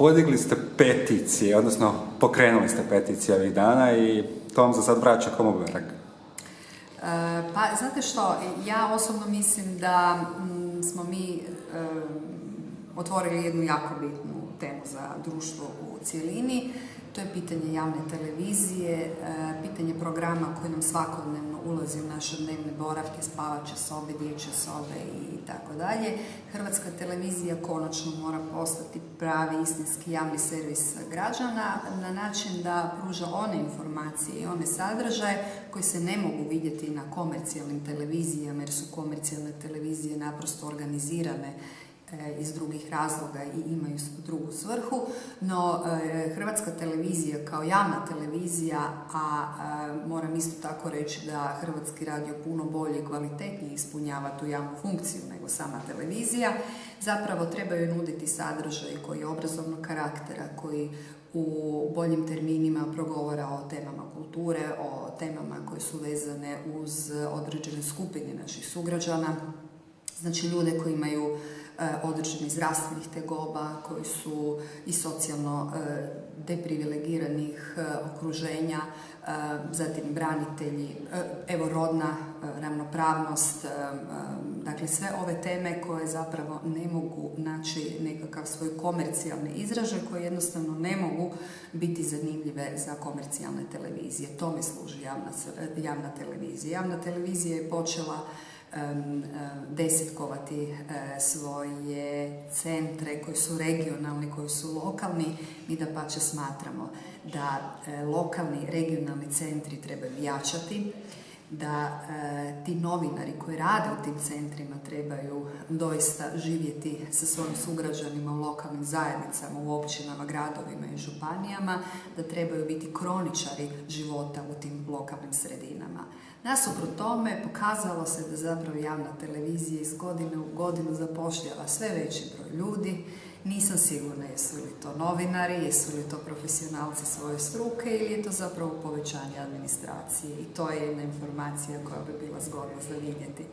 podigli ste peticije, odnosno pokrenuli ste peticije ovih dana i to vam za sad vraća kao bumerang. Pa, znate što, ja osobno mislim da smo mi otvorili jednu jako bitnu temu za društvo u cjelini. To je pitanje javne televizije, pitanje programa koji nam svakodnevno ulazi u naše dnevne boravke, spavače sobe, dječje sobe i tako dalje. Hrvatska televizija konačno mora postati pravi istinski javni servis građana na način da pruža one informacije i one sadržaje koji se ne mogu vidjeti na komercijalnim televizijama, jer su komercijalne televizije naprosto organizirane iz drugih razloga i imaju drugu svrhu, no Hrvatska televizija kao javna televizija, a moram isto tako reći da Hrvatski radio puno bolje i kvalitetnije ispunjava tu javnu funkciju nego sama televizija, zapravo trebaju nuditi sadržaj koji je obrazovnog karaktera, koji u boljim terminima progovara o temama kulture, o temama koje su vezane uz određene skupine naših sugrađana, znači ljude koji imaju određenih zdravstvenih tegoba, koji su i socijalno deprivilegiranih okruženja, zatim branitelji, evo rodna ravnopravnost, dakle sve ove teme koje zapravo ne mogu naći nekakav svoj komercijalni izražaj, koje jednostavno ne mogu biti zanimljive za komercijalne televizije. Tome služi javna televizija. Javna televizija je počela desetkovati svoje centre koji su regionalni, koji su lokalni. Mi dapače smatramo da lokalni, regionalni centri trebaju jačati, da ti novinari koji rade u tim centrima trebaju doista živjeti sa svojim sugrađanima u lokalnim zajednicama, u općinama, gradovima i županijama, da trebaju biti kroničari života u tim lokalnim sredinama. Nasuprot tome pokazalo se da zapravo javna televizija iz godine u godinu zapošljava sve veći broj ljudi. Nisam sigurna jesu li to novinari, jesu li to profesionalci svoje struke ili je to zapravo povećanje administracije, i to je jedna informacija koja bi bila zgodna za vidjeti.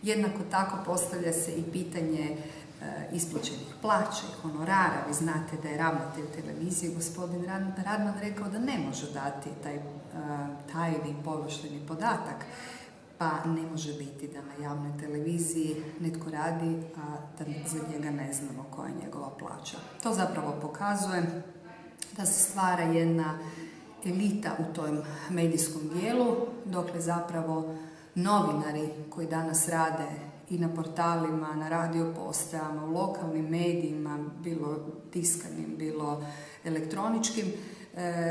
Jednako tako postavlja se i pitanje isplaćenih plaća i honorara. Vi znate da je ravnatelj televizije gospodin Radman rekao da ne može dati taj tajni povlašteni podatak, pa ne može biti da na javnoj televiziji netko radi, a da za njega ne znamo koja je njegova plaća. To zapravo pokazuje da se stvara jedna elita u tom medijskom dijelu, dokle zapravo novinari koji danas rade i na portalima, na radio postajama, u lokalnim medijima, bilo tiskanim, bilo elektroničkim,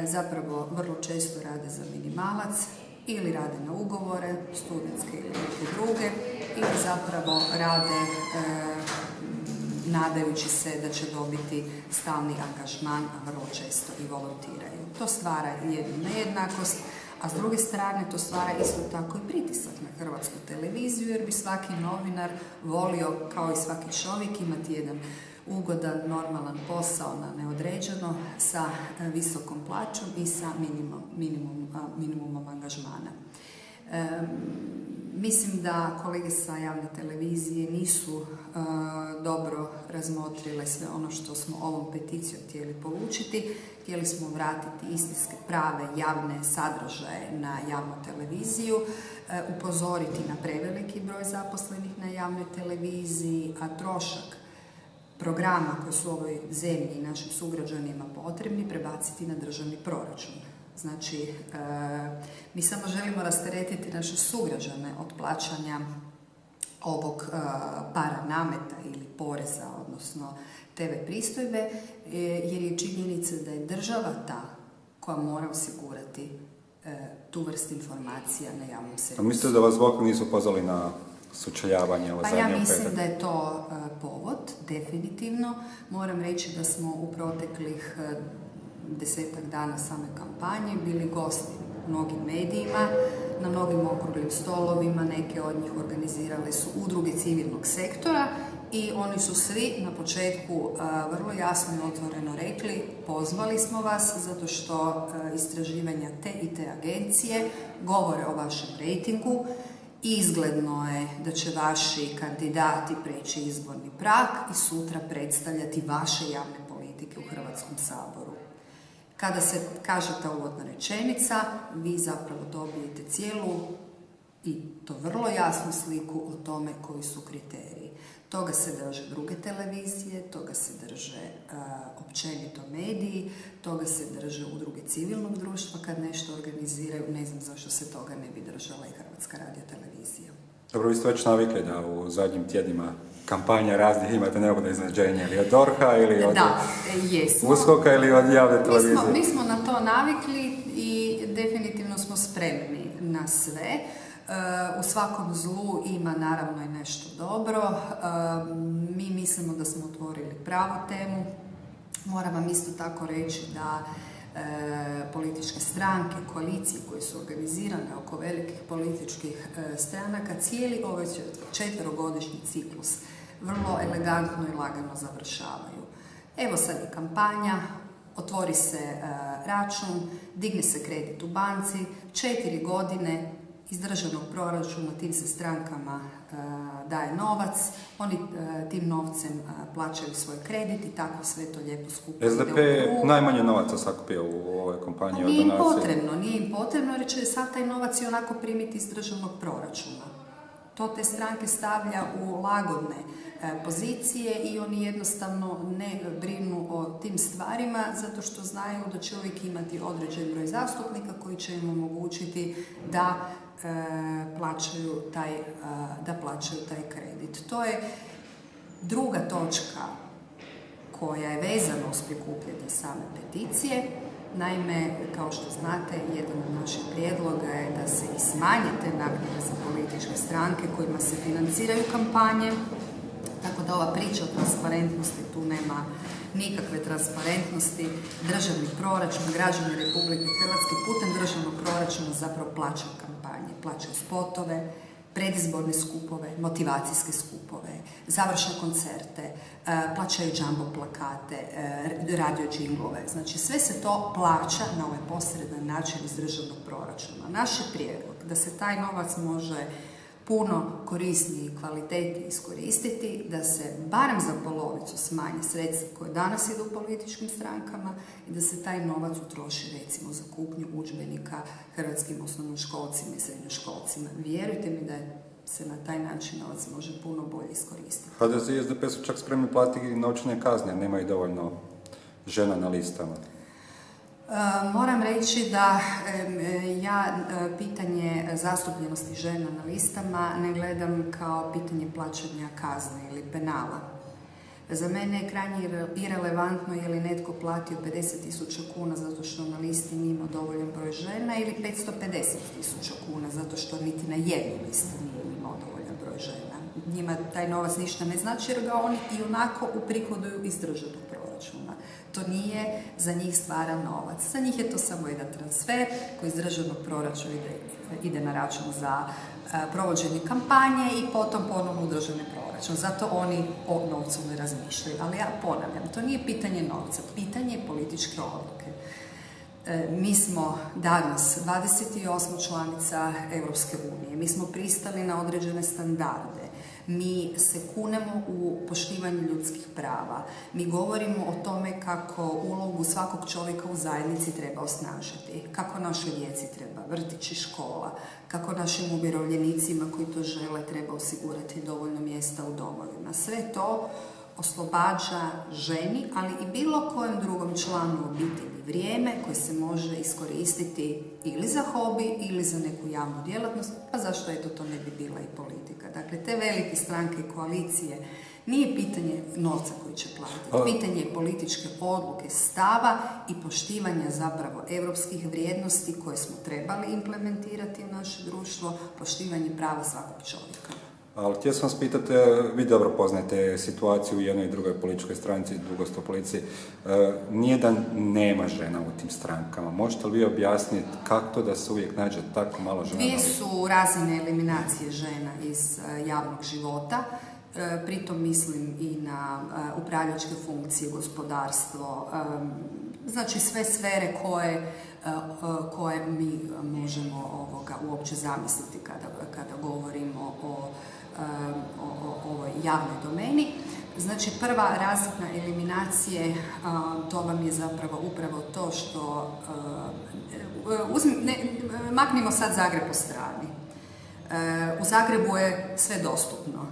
zapravo vrlo često rade za minimalac ili rade na ugovore, studentske ili neke druge, ili zapravo rade nadajući se da će dobiti stalni angažman, a vrlo često i volontiraju. To stvara jednu nejednakost, a s druge strane to stvara isto tako i pritisak na Hrvatsku televiziju, jer bi svaki novinar volio, kao i svaki čovjek, imati jedan ugodan, normalan posao na neodređeno sa visokom plaćom i sa minimumom angažmana. Mislim da kolege sa javne televizije nisu dobro razmotrile sve ono što smo ovom peticijom htjeli polučiti. Htjeli smo vratiti istinske, prave, javne sadržaje na javnu televiziju, upozoriti na preveliki broj zaposlenih na javnoj televiziji, a trošak programa koji su ovoj zemlji i našim sugrađanima potrebni prebaciti na državni proračun. Znači, mi samo želimo rasteretiti naše sugrađane od plaćanja ovog paranameta ili poreza, odnosno TV pristojbe, jer je činjenica da je država ta koja mora osigurati tu vrstu informacija na javnom servisu. A mislite da vas zbog nisu pozvali na sučeljavanje? Pa ja mislim da je to povod, definitivno. Moram reći da smo u proteklih 10 dana same kampanje bili gosti mnogim medijima, na mnogim okruglim stolovima, neke od njih organizirale su udruge civilnog sektora i oni su svi na početku vrlo jasno i otvoreno rekli: pozvali smo vas zato što istraživanja te i te agencije govore o vašem rejtingu. Izgledno je da će vaši kandidati preći izborni prag i sutra predstavljati vaše javne politike politike u Hrvatskom saboru. Kada se kaže ta uvodna rečenica, vi zapravo dobijete cijelu i to vrlo jasnu sliku o tome koji su kriteriji. Toga se drže druge televizije, toga se drže općenito mediji, toga se drže udruge civilnog društva kad nešto organiziraju. Ne znam zašto se toga ne bi držala i Hrvatska radiotelevizija. Dobro, vi ste već navikli da u zadnjim tjednima kampanja raznih imate neugodno iznenađenje ili od DORH-a ili od USKOK-a ili od javne televizije. Mi smo na to navikli i definitivno smo spremni na sve. U svakom zlu ima naravno i nešto dobro. Mi mislimo da smo otvorili pravu temu. Moram vam isto tako reći da političke stranke, koalicije koje su organizirane oko velikih političkih stranaka cijeli ovaj 4-godišnji ciklus vrlo elegantno i lagano završavaju. Evo sad je kampanja, otvori se račun, digne se kredit u banci, 4 godine iz državnog proračuna tim se strankama daje novac, oni tim novcem plaćaju svoj kredit i tako sve to lijepo skupo. SDP najmanje novaca sakupio u ovoj kampanji. Nije im potrebno jer će sav taj novac i onako primiti iz državnog proračuna. To te stranke stavlja u lagodne pozicije i oni jednostavno ne brinu o tim stvarima zato što znaju da će uvijek imati određen broj zastupnika koji će im omogućiti da plaćaju taj kredit. To je druga točka koja je vezana uz prikupljanje same peticije. Naime, kao što znate, jedan od naših prijedloga je da se i smanje te naknade za političke stranke kojima se financiraju kampanje, tako da ova priča o transparentnosti tu nema nikakve transparentnosti. Državni proračun, građani Republike Hrvatske putem državnog proračuna zapravo plaćaju kampanje, plaćaju spotove, predizborne skupove, motivacijske skupove, završne koncerte, plaćaju jumbo plakate, radio džinglove. Znači sve se to plaća na ovaj posredan način iz državnog proračuna. Naš je prijedlog da se taj novac može puno korisnije i kvalitetnije iskoristiti, da se barem za polovicu smanje sredstva koje danas idu političkim strankama i da se taj novac utroši recimo za kupnju udžbenika hrvatskim osnovnoškolcima i srednjoškolcima. Vjerujte mi da se na taj način novac može puno bolje iskoristiti. HDZ i SDP su čak spremni platiti novčane kazne, nema i dovoljno žena na listama. Moram reći da ja pitanje zastupljenosti žena na listama ne gledam kao pitanje plaćanja kazne ili penala. Za mene je krajnje irelevantno je li netko platio 50.000 kuna zato što na listi nije imao dovoljan broj žena ili 550.000 kuna zato što niti na jednoj listi nije imao dovoljan broj žena. Njima taj novac ništa ne znači jer ga oni i onako uprihoduju iz državnog proračuna. To nije za njih stvaran novac. Za njih je to samo jedan transfer koji iz državnog proračuna ide na račun za provođenje kampanje i potom ponovno u državni proračun. Zato oni o novcu ne razmišljaju. Ali ja ponavljam, to nije pitanje novca, pitanje je političke odluke. Mi smo danas 28. članica Europske unije. Mi smo pristali na određene standarde. Mi se kunemo u poštivanju ljudskih prava. Mi govorimo o tome kako ulogu svakog čovjeka u zajednici treba osnažiti, kako našoj djeci treba vrtić i škola, kako našim umirovljenicima koji to žele treba osigurati dovoljno mjesta u domovima. Sve to oslobađa ženi, ali i bilo kojem drugom članu obitelji vrijeme koje se može iskoristiti ili za hobi ili za neku javnu djelatnost, pa zašto eto to ne bi bila i politika. Dakle, te velike stranke i koalicije nije pitanje novca koji će platiti, pitanje je političke odluke, stava i poštivanja zapravo europskih vrijednosti koje smo trebali implementirati u naše društvo, poštivanje prava svakog čovjeka. Ali htio sam vas pitati, vi dobro poznajete situaciju u jednoj i drugoj političkoj stranci, dugo ste u policiji. Nije da nema žena u tim strankama. Možete li vi objasniti kako to da se uvijek nađe tako malo žena? Dvije su razine eliminacije žena iz javnog života. Pritom mislim i na upravljačke funkcije, gospodarstvo, znači sve sfere koje mi možemo uopće zamisliti kada govorimo o ovoj javnoj domeni. Znači, prva razina eliminacije, to vam je zapravo upravo to što... maknimo sad Zagreb po strani. U Zagrebu je sve dostupno.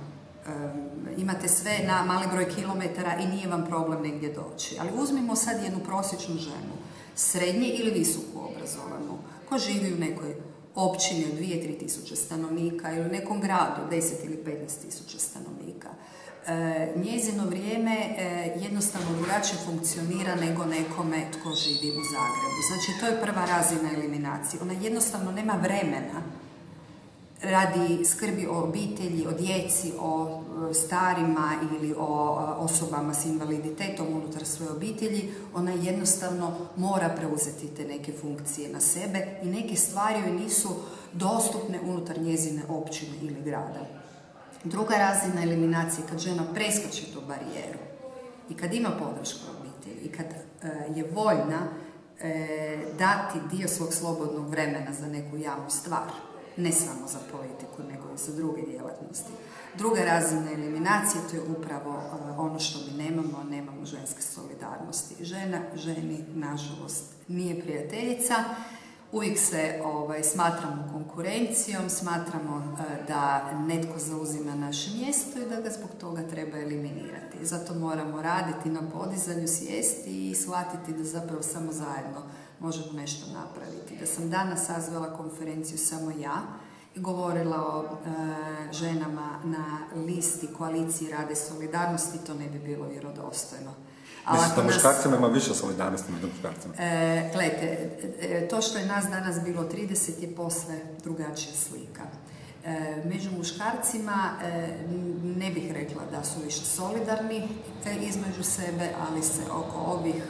Imate sve na mali broj kilometara i nije vam problem negdje doći. Ali uzmimo sad jednu prosječnu ženu, srednje ili visoko obrazovanu, ko živi u nekoj općini od 2-3 tisuće stanovnika ili u nekom gradu 10 ili 15 tisuća stanovnika. Njezino vrijeme jednostavno drugačije funkcionira nego nekome tko živi u Zagrebu. Znači, to je prva razina eliminacije. Ona jednostavno nema vremena radi skrbi o obitelji, o djeci, o starima ili o osobama s invaliditetom unutar svoje obitelji. Ona jednostavno mora preuzeti te neke funkcije na sebe i neke stvari joj nisu dostupne unutar njezine općine ili grada. Druga razina eliminacije, kad žena preskoči tu barijeru i kad ima podršku obitelji i kad je voljna dati dio svog slobodnog vremena za neku javnu stvar, ne samo za politiku, nego i za druge djelatnosti. Druga razina eliminacije, to je upravo ono što mi nemamo ženske solidarnosti. Žena ženi, nažalost, nije prijateljica. Uvijek se smatramo konkurencijom, smatramo da netko zauzima naše mjesto i da ga zbog toga treba eliminirati. Zato moramo raditi na podizanju svijesti i shvatiti da zapravo samo zajedno možemo nešto napraviti. Da sam danas sazvala konferenciju samo ja i govorila o ženama na listi koaliciji Rade solidarnosti, to ne bi bilo vjerodostojno. Mislim da muškarcima ima više solidarnosti među muškarcima. Gledajte, to što je nas danas bilo 30 je posve drugačija slika. Među muškarcima ne bih rekla da su više solidarni između sebe, ali se oko ovih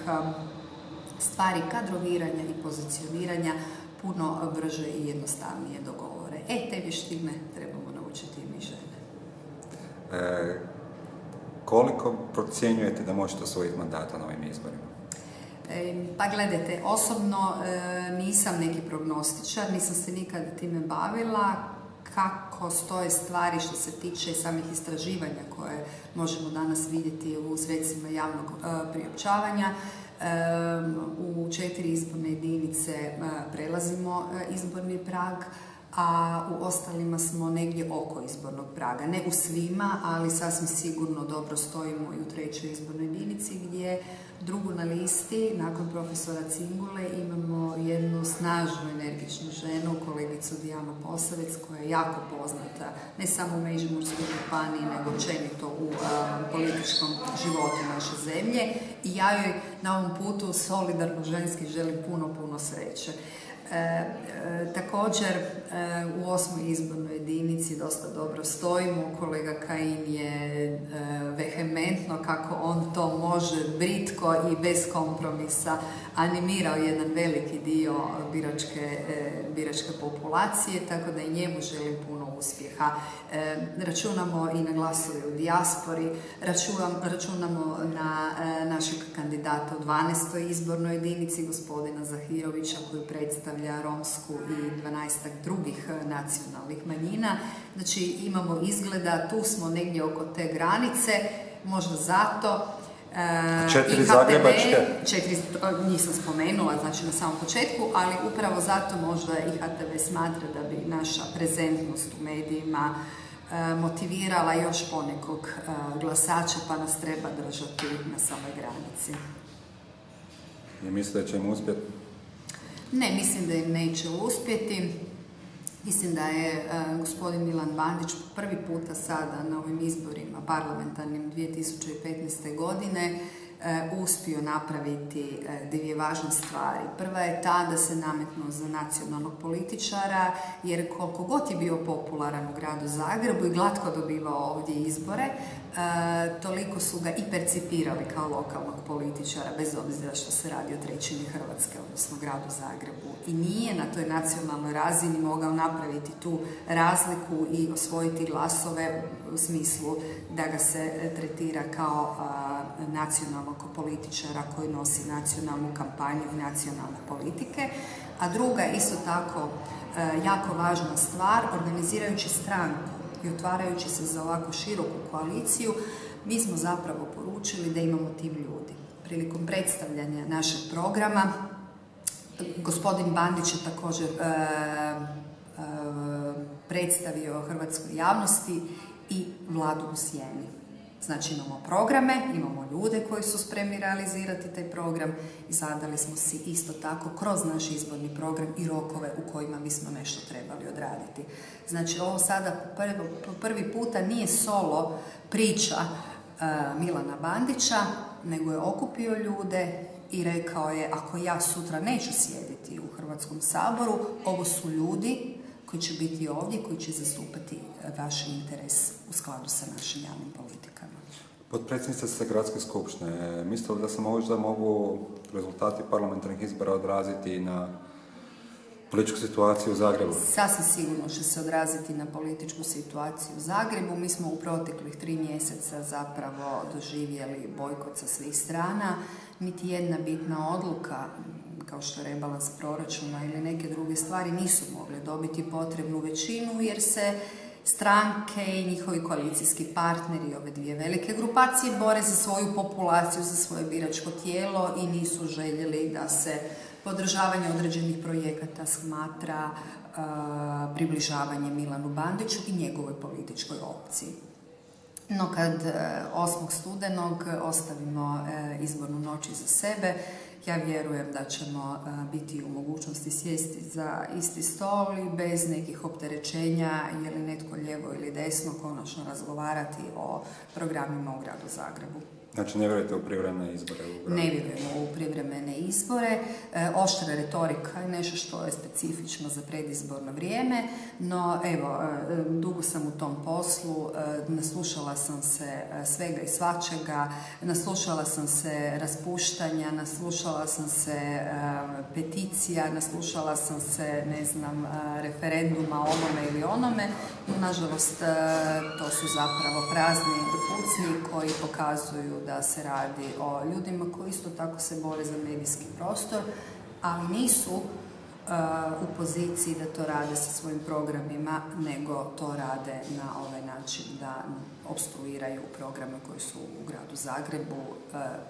stvari kadroviranja i pozicioniranja puno brže i jednostavnije dogovore. Te vještine trebamo naučiti i mi žene. Koliko procjenjujete da možete osvojiti mandata na ovim izborima? Pa gledajte, osobno nisam neki prognostičar, nisam se nikada time bavila. Kako stoje stvari što se tiče samih istraživanja koje možemo danas vidjeti u sredstvima javnog priopćavanja, u 4 izborne jedinice prelazimo izborni prag, a u ostalima smo negdje oko izbornog praga. Ne u svima, ali sasvim sigurno dobro stojimo i u 3. izbornoj jedinici gdje drugu na listi, nakon profesora Cingule, imamo jednu snažnu, energičnu ženu, kolegicu Dijanu Posavec, koja je jako poznata, ne samo u Međimurskoj županiji, nego općenito u političkom životu naše zemlje. I ja joj na ovom putu solidarno ženski želim puno sreće. Također u 8. izbornoj jedinici dosta dobro stojimo. Kolega Kajin je vehementno, kako on to može, britko i bez kompromisa animirao jedan veliki dio biračke populacije, tako da i njemu želim puno uspjeha. Računamo i na glasove u dijaspori, računamo na našeg kandidata u 12. izbornoj jedinici, gospodina Zahirovića, koji predstavlja romsku i 12 drugih nacionalnih manjina. Znači, imamo izgleda, tu smo negdje oko te granice, možda zato 4 zagrebačke? 4, nisam spomenula, znači na samom početku, ali upravo zato možda i HTV smatra da bi naša prezentnost u medijima motivirala još ponekog glasača, pa nas treba držati na samoj granici. I mislite da će im uspjeti? Ne, mislim da im neće uspjeti. Mislim da je gospodin Milan Bandić prvi puta sada na ovim izborima parlamentarnim 2015. godine uspio napraviti 2 važne stvari. Prva je ta da se nametnuo za nacionalnog političara, jer koliko god je bio popularan u gradu Zagrebu i glatko dobivao ovdje izbore, toliko su ga i percipirali kao lokalnog političara, bez obzira što se radi o trećini Hrvatske, odnosno gradu Zagrebu. I nije na toj nacionalnoj razini mogao napraviti tu razliku i osvojiti glasove u smislu da ga se tretira kao nacionalnog političara koji nosi nacionalnu kampanju i nacionalne politike. A druga, isto tako jako važna stvar, organizirajući stranku i otvarajući se za ovako široku koaliciju, mi smo zapravo poručili da imamo tim ljudi. Prilikom predstavljanja našeg programa, gospodin Bandić je također predstavio hrvatskoj javnosti i Vladu u sjeni. Znači imamo programe, imamo ljude koji su spremni realizirati taj program i zadali smo si isto tako kroz naš izborni program i rokove u kojima bismo nešto trebali odraditi. Znači ovo sada po prvi puta nije solo priča Milana Bandića, nego je okupio ljude i rekao je, ako ja sutra neću sjediti u Hrvatskom saboru, ovo su ljudi koji će biti ovdje, koji će zastupati vaš interes u skladu sa našim javnim politikama. Potpredsjednica ste Gradske skupštine. Mislite li da se možda mogu rezultati parlamentarnih izbora odraziti i na političku situaciju u Zagrebu? Sasvim sigurno će se odraziti na političku situaciju u Zagrebu. Mi smo u proteklih 3 mjeseca zapravo doživjeli bojkot sa svih strana. Niti jedna bitna odluka, kao što je rebalans proračuna ili neke druge stvari, nisu mogle dobiti potrebnu većinu jer se stranke i njihovi koalicijski partneri, ove dvije velike grupacije, bore za svoju populaciju, za svoje biračko tijelo i nisu željeli da se podržavanje određenih projekata smatra približavanje Milanu Bandiću i njegovoj političkoj opciji. No kad 8. studenog ostavimo izbornu noć iza sebe, ja vjerujem da ćemo biti u mogućnosti sjesti za isti stol i bez nekih opterećenja, je li netko lijevo ili desno, konačno razgovarati o programima u gradu Zagrebu. Znači ne vjerujete u privremene izbore u gradu? Ne vjerujemo u privremene izbore. Oštra retorika je nešto što je specifično za predizborno vrijeme, no evo, dugo sam u tom poslu, naslušala sam se svega i svačega, naslušala sam se raspuštanja, naslušala sam se peticija, naslušala sam se, referenduma o onome ili onome, no nažalost to su zapravo prazni pucnji koji pokazuju da se radi o ljudima koji isto tako se bore za medijski prostor, ali nisu u poziciji da to rade sa svojim programima, nego to rade na ovaj način da opstruiraju programe koji su u gradu Zagrebu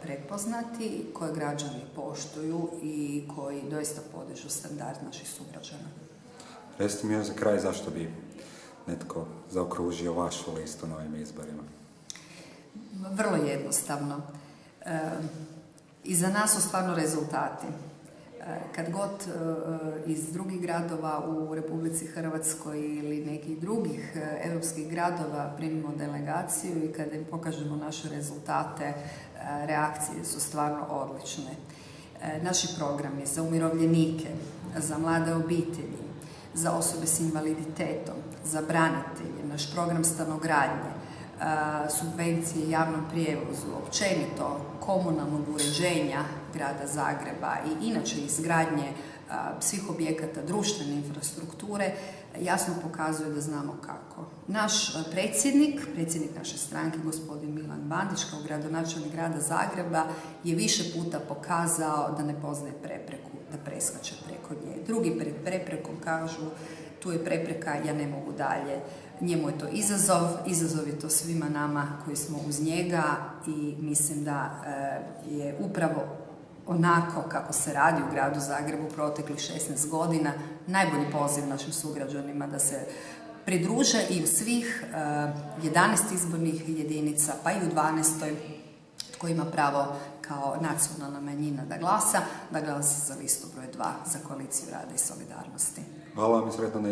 prepoznati, koje građani poštuju i koji doista podižu standard naših sugrađana. Recite mi još za kraj zašto bi netko zaokružio vašu listu na ovim izborima? Vrlo jednostavno. Iza nas su stvarno rezultati. Kad god iz drugih gradova u Republici Hrvatskoj ili nekih drugih europskih gradova primimo delegaciju i kada im pokažemo naše rezultate, reakcije su stvarno odlične. Naši programi za umirovljenike, za mlade obitelji, za osobe s invaliditetom, za branitelje, naš program stanogradnje, subvencije javnom prijevozu, općenito komunalnog uređenja grada Zagreba i inače izgradnje svih objekata društvene infrastrukture jasno pokazuje da znamo kako. Naš predsjednik naše stranke, gospodin Milan Bandić, kao gradonačelnik grada Zagreba, je više puta pokazao da ne poznaje prepreku, da preskače preko nje. Drugi pred preprekom kažu, tu je prepreka, ja ne mogu dalje. Njemu je to izazov je to svima nama koji smo uz njega i mislim da je upravo onako kako se radi u gradu Zagrebu proteklih 16 godina najbolji poziv našim sugrađanima da se pridruže i u svih 11 izbornih jedinica, pa i u 12. tko ima pravo kao nacionalna manjina da glasa za listu broj 2 za koaliciju rada i solidarnosti. Hvala vam i sretno na